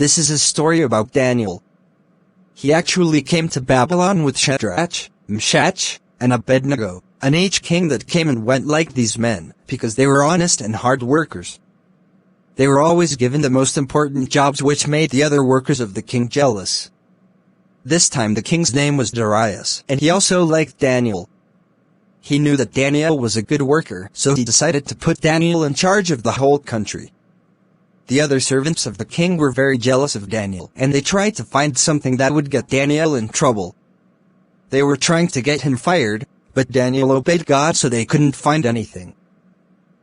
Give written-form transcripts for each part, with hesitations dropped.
This is a story about Daniel. He actually came to Babylon with Shadrach, Meshach, and Abednego, an aged king that came and went like these men, because they were honest and hard workers. They were always given the most important jobs, which made the other workers of the king jealous. This time the king's name was Darius, and he also liked Daniel. He knew that Daniel was a good worker, so he decided to put Daniel in charge of the whole country. The other servants of the king were very jealous of Daniel, and they tried to find something that would get Daniel in trouble. They were trying to get him fired, but Daniel obeyed God, so they couldn't find anything.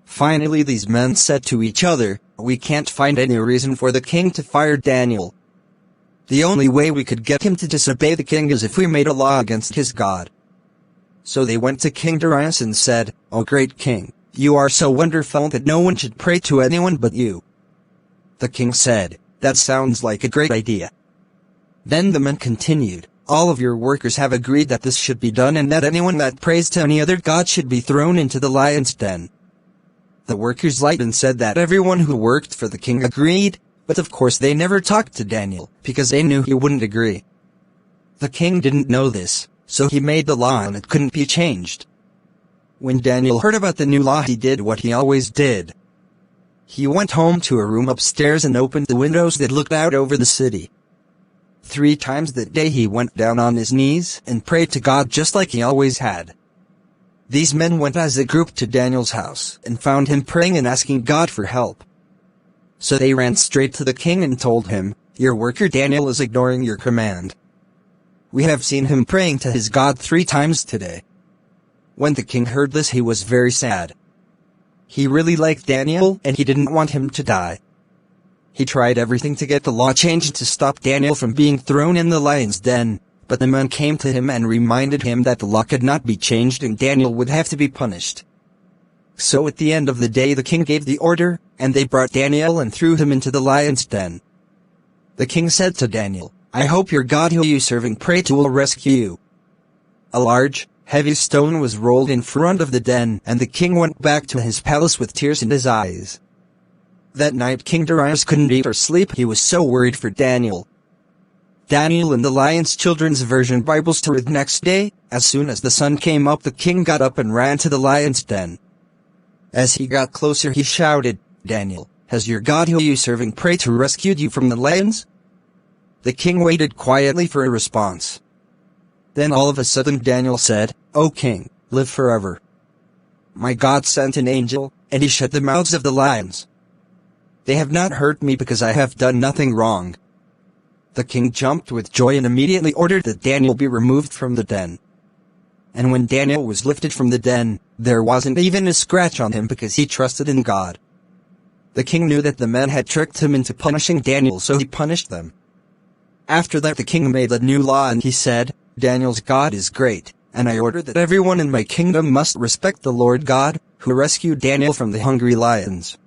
Finally these men said to each other, "We can't find any reason for the king to fire Daniel. The only way we could get him to disobey the king is if we made a law against his God." So they went to King Darius and said, "O great king, you are so wonderful that no one should pray to anyone but you." The king said, "That sounds like a great idea." Then the men continued, "All of your workers have agreed that this should be done, and that anyone that prays to any other god should be thrown into the lion's den." The workers lied and said that everyone who worked for the king agreed, but of course they never talked to Daniel, because they knew he wouldn't agree. The king didn't know this, so he made the law and it couldn't be changed. When Daniel heard about the new law, he did what he always did. He went home to a room upstairs and opened the windows that looked out over the city. 3 times that day he went down on his knees and prayed to God just like he always had. These men went as a group to Daniel's house and found him praying and asking God for help. So they ran straight to the king and told him, "Your worker Daniel is ignoring your command. We have seen him praying to his God 3 times today." When the king heard this, he was very sad. He really liked Daniel and he didn't want him to die. He tried everything to get the law changed to stop Daniel from being thrown in the lion's den, but the men came to him and reminded him that the law could not be changed and Daniel would have to be punished. So at the end of the day the king gave the order, and they brought Daniel and threw him into the lion's den. The king said to Daniel, "I hope your God who you serve and pray to will rescue you." A large, heavy stone was rolled in front of the den, and the king went back to his palace with tears in his eyes. That night King Darius couldn't eat or sleep, he was so worried for Daniel. Daniel in the Lion's Children's Version Bible story. The next day, as soon as the sun came up, the king got up and ran to the lion's den. As he got closer he shouted, "Daniel, has your God who you serve and pray to rescued you from the lions?" The king waited quietly for a response. Then all of a sudden Daniel said, "O king, live forever. My God sent an angel, and he shut the mouths of the lions. They have not hurt me because I have done nothing wrong." The king jumped with joy and immediately ordered that Daniel be removed from the den. And when Daniel was lifted from the den, there wasn't even a scratch on him because he trusted in God. The king knew that the men had tricked him into punishing Daniel, so he punished them. After that the king made a new law and he said, "Daniel's God is great, and I order that everyone in my kingdom must respect the Lord God, who rescued Daniel from the hungry lions."